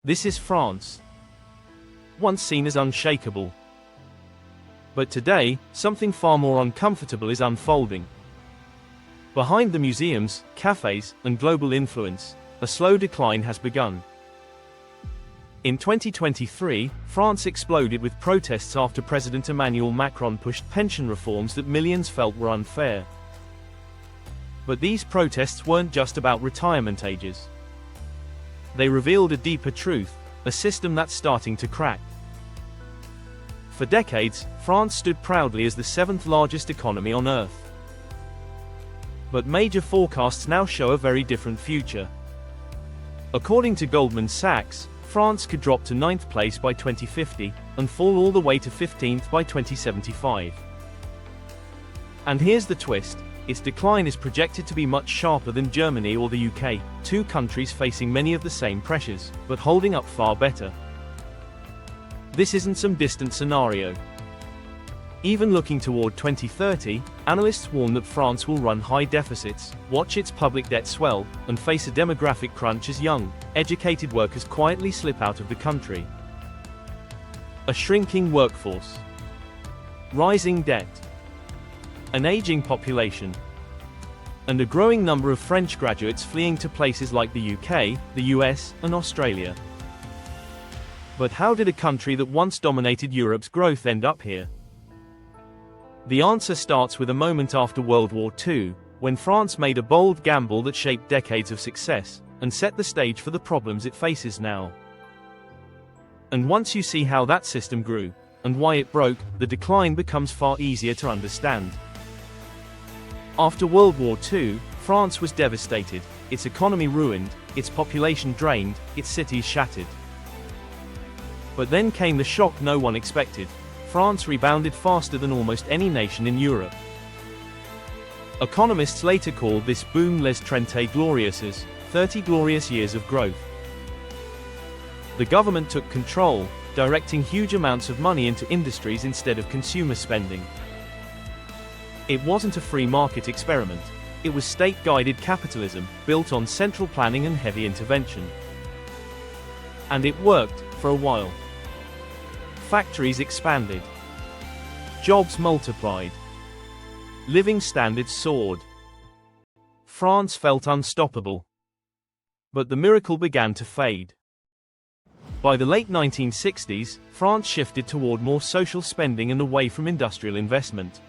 This is France, once seen as unshakable. But today, something far more uncomfortable is unfolding. Behind the museums, cafes, and global influence, a slow decline has begun. In 2023, France exploded with protests after President Emmanuel Macron pushed pension reforms that millions felt were unfair. But these protests weren't just about retirement ages. They revealed a deeper truth, a system that's starting to crack. For decades, France stood proudly as the seventh largest economy on Earth. But major forecasts now show a very different future. According to Goldman Sachs, France could drop to 9th place by 2050, and fall all the way to 15th by 2075. And here's the twist. Its decline is projected to be much sharper than Germany or the UK, two countries facing many of the same pressures, but holding up far better. This isn't some distant scenario. Even looking toward 2030, analysts warn that France will run high deficits, watch its public debt swell, and face a demographic crunch as young, educated workers quietly slip out of the country. A shrinking workforce, rising debt, an aging population, and a growing number of French graduates fleeing to places like the UK, the US, and Australia. But how did a country that once dominated Europe's growth end up here? The answer starts with a moment after World War II, when France made a bold gamble that shaped decades of success, and set the stage for the problems it faces now. And once you see how that system grew, and why it broke, the decline becomes far easier to understand. After World War II, France was devastated, its economy ruined, its population drained, its cities shattered. But then came the shock no one expected. France rebounded faster than almost any nation in Europe. Economists later called this boom les 30 glorieuses, 30 glorious years of growth. The government took control, directing huge amounts of money into industries instead of consumer spending. It wasn't a free market experiment. It was state-guided capitalism, built on central planning and heavy intervention. And it worked, for a while. Factories expanded. Jobs multiplied. Living standards soared. France felt unstoppable. But the miracle began to fade. By the late 1960s, France shifted toward more social spending and away from industrial investment.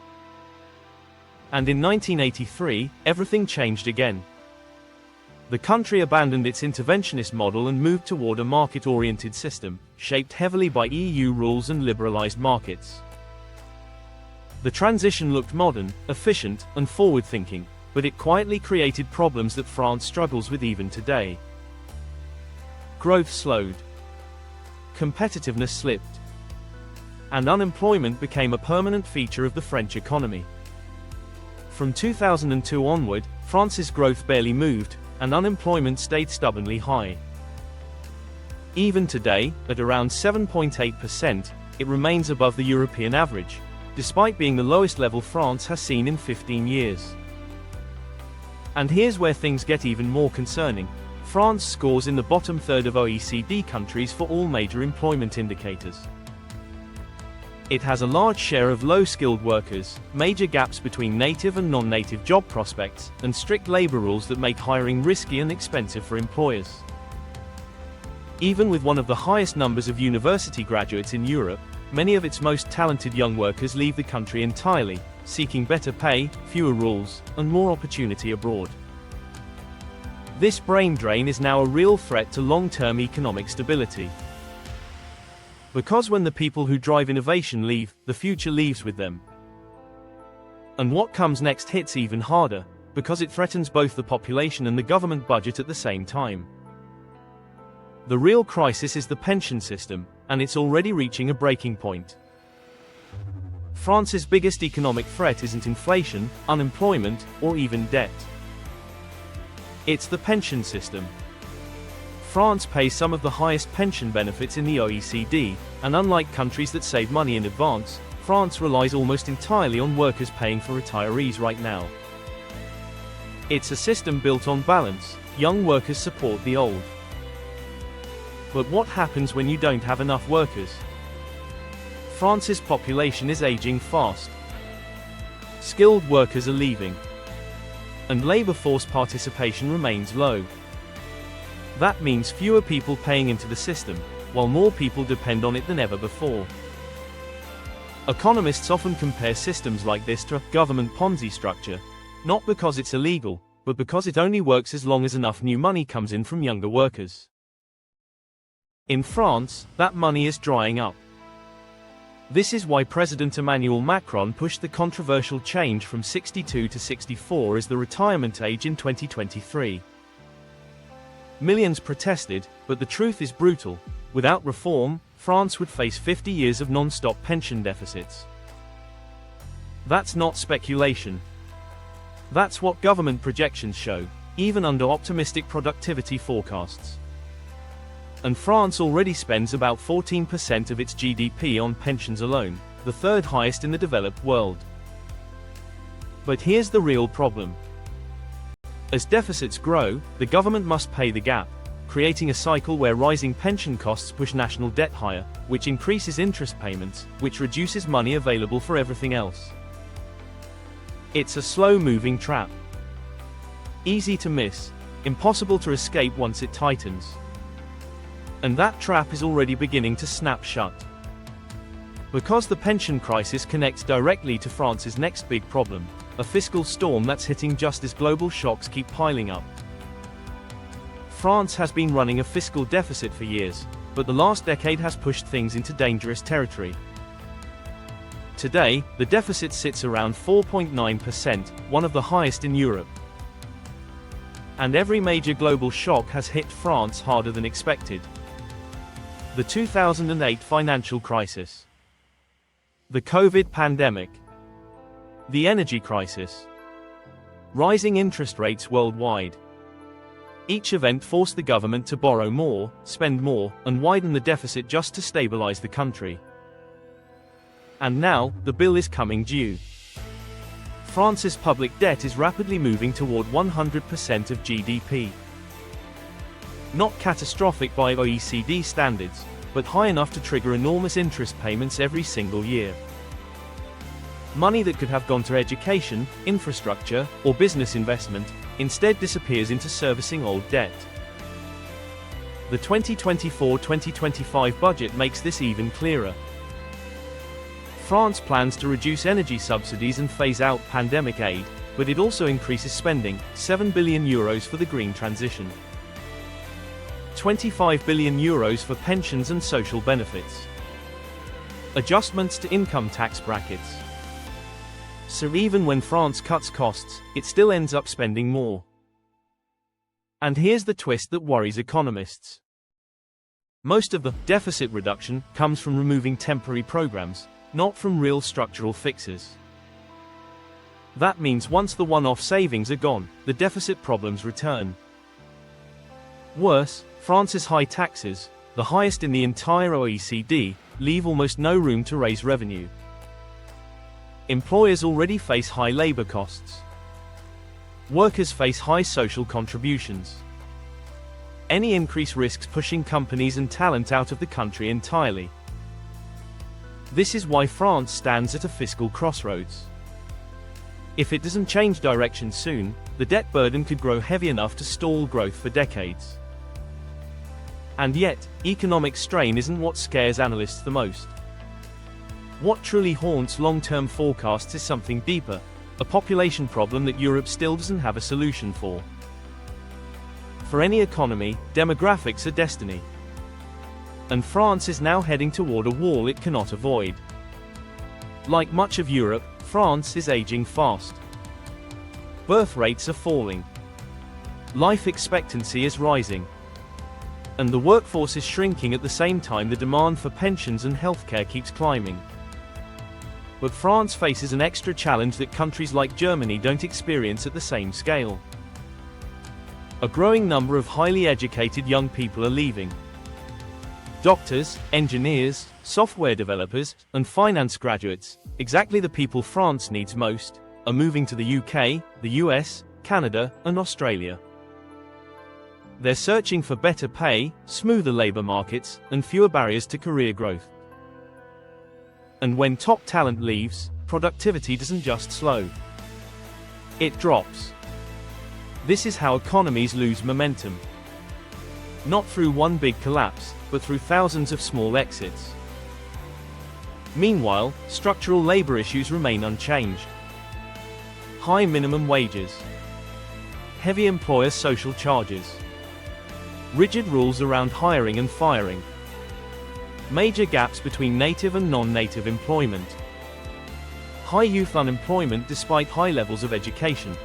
And in 1983, everything changed again. The country abandoned its interventionist model and moved toward a market-oriented system, shaped heavily by EU rules and liberalized markets. The transition looked modern, efficient, and forward-thinking, but it quietly created problems that France struggles with even today. Growth slowed. Competitiveness slipped. And unemployment became a permanent feature of the French economy. From 2002 onward, France's growth barely moved, and unemployment stayed stubbornly high. Even today, at around 7.8%, it remains above the European average, despite being the lowest level France has seen in 15 years. And here's where things get even more concerning. France scores in the bottom third of OECD countries for all major employment indicators. It has a large share of low-skilled workers, major gaps between native and non-native job prospects, and strict labor rules that make hiring risky and expensive for employers. Even with one of the highest numbers of university graduates in Europe, many of its most talented young workers leave the country entirely, seeking better pay, fewer rules, and more opportunity abroad. This brain drain is now a real threat to long-term economic stability. Because when the people who drive innovation leave, the future leaves with them. And what comes next hits even harder, because it threatens both the population and the government budget at the same time. The real crisis is the pension system, and it's already reaching a breaking point. France's biggest economic threat isn't inflation, unemployment, or even debt. It's the pension system. France pays some of the highest pension benefits in the OECD, and unlike countries that save money in advance, France relies almost entirely on workers paying for retirees right now. It's a system built on balance. Young workers support the old. But what happens when you don't have enough workers? France's population is aging fast. Skilled workers are leaving. And labor force participation remains low. That means fewer people paying into the system, while more people depend on it than ever before. Economists often compare systems like this to a government Ponzi structure, not because it's illegal, but because it only works as long as enough new money comes in from younger workers. In France, that money is drying up. This is why President Emmanuel Macron pushed the controversial change from 62 to 64 as the retirement age in 2023. Millions protested, but the truth is brutal. Without reform, France would face 50 years of non-stop pension deficits. That's not speculation. That's what government projections show, even under optimistic productivity forecasts. And France already spends about 14% of its GDP on pensions alone, the third highest in the developed world. But here's the real problem. As deficits grow, the government must pay the gap, creating a cycle where rising pension costs push national debt higher, which increases interest payments, which reduces money available for everything else. It's a slow-moving trap. Easy to miss, impossible to escape once it tightens. And that trap is already beginning to snap shut. Because the pension crisis connects directly to France's next big problem, a fiscal storm that's hitting just as global shocks keep piling up. France has been running a fiscal deficit for years, but the last decade has pushed things into dangerous territory. Today, the deficit sits around 4.9%, one of the highest in Europe. And every major global shock has hit France harder than expected. The 2008 financial crisis, the COVID pandemic, the energy crisis, rising interest rates worldwide. Each event forced the government to borrow more, spend more, and widen the deficit just to stabilize the country. And now, the bill is coming due. France's public debt is rapidly moving toward 100% of GDP. Not catastrophic by OECD standards, but high enough to trigger enormous interest payments every single year. Money that could have gone to education, infrastructure, or business investment, instead disappears into servicing old debt. The 2024-2025 budget makes this even clearer. France plans to reduce energy subsidies and phase out pandemic aid, but it also increases spending, €7 billion for the green transition. €25 billion for pensions and social benefits. Adjustments to income tax brackets. So even when France cuts costs, it still ends up spending more. And here's the twist that worries economists. Most of the deficit reduction comes from removing temporary programs, not from real structural fixes. That means once the one-off savings are gone, the deficit problems return. Worse, France's high taxes, the highest in the entire OECD, leave almost no room to raise revenue. Employers already face high labor costs. Workers face high social contributions. Any increase risks pushing companies and talent out of the country entirely. This is why France stands at a fiscal crossroads. If it doesn't change direction soon, the debt burden could grow heavy enough to stall growth for decades. And yet, economic strain isn't what scares analysts the most. What truly haunts long-term forecasts is something deeper, a population problem that Europe still doesn't have a solution for. For any economy, demographics are destiny. And France is now heading toward a wall it cannot avoid. Like much of Europe, France is aging fast. Birth rates are falling. Life expectancy is rising. And the workforce is shrinking at the same time the demand for pensions and healthcare keeps climbing. But France faces an extra challenge that countries like Germany don't experience at the same scale. A growing number of highly educated young people are leaving. Doctors, engineers, software developers, and finance graduates, exactly the people France needs most, are moving to the UK, the US, Canada, and Australia. They're searching for better pay, smoother labor markets, and fewer barriers to career growth. And when top talent leaves, productivity doesn't just slow. It drops. This is how economies lose momentum. Not through one big collapse, but through thousands of small exits. Meanwhile, structural labor issues remain unchanged. High minimum wages. Heavy employer social charges. Rigid rules around hiring and firing. Major gaps between native and non-native employment. High youth unemployment despite high levels of education.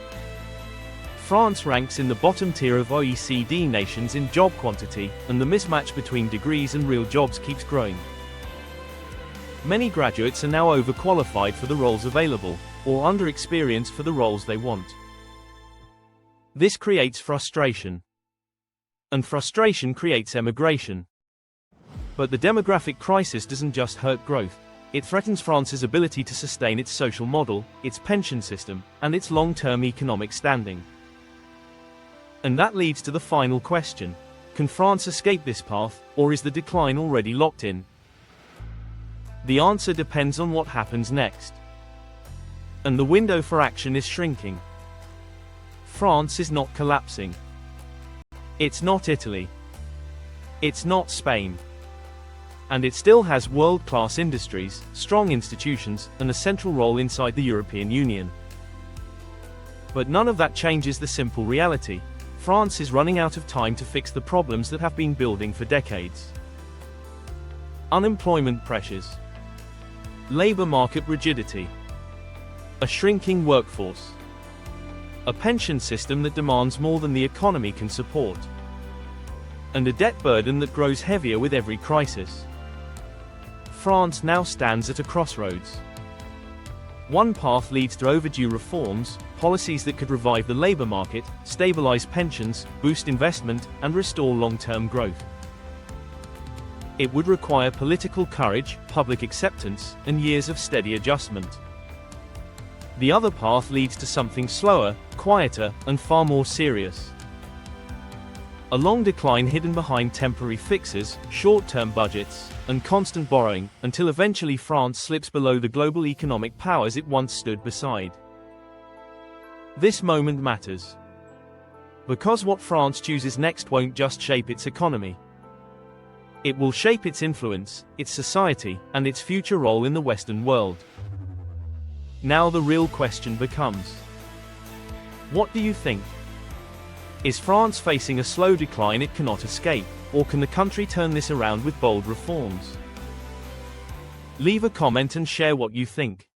France ranks in the bottom tier of OECD nations in job quantity, and the mismatch between degrees and real jobs keeps growing. Many graduates are now overqualified for the roles available, or underexperienced for the roles they want. This creates frustration. And frustration creates emigration. But the demographic crisis doesn't just hurt growth. It threatens France's ability to sustain its social model, its pension system, and its long-term economic standing. And that leads to the final question. Can France escape this path, or is the decline already locked in? The answer depends on what happens next. And the window for action is shrinking. France is not collapsing. It's not Italy. It's not Spain. And it still has world-class industries, strong institutions, and a central role inside the European Union. But none of that changes the simple reality. France is running out of time to fix the problems that have been building for decades. Unemployment pressures. Labor market rigidity. A shrinking workforce. A pension system that demands more than the economy can support. And a debt burden that grows heavier with every crisis. France now stands at a crossroads. One path leads to overdue reforms, policies that could revive the labor market, stabilize pensions, boost investment, and restore long-term growth. It would require political courage, public acceptance, and years of steady adjustment. The other path leads to something slower, quieter, and far more serious. A long decline hidden behind temporary fixes, short-term budgets, and constant borrowing, until eventually France slips below the global economic powers it once stood beside. This moment matters. Because what France chooses next won't just shape its economy. It will shape its influence, its society, and its future role in the Western world. Now the real question becomes: what do you think? Is France facing a slow decline it cannot escape, or can the country turn this around with bold reforms? Leave a comment and share what you think.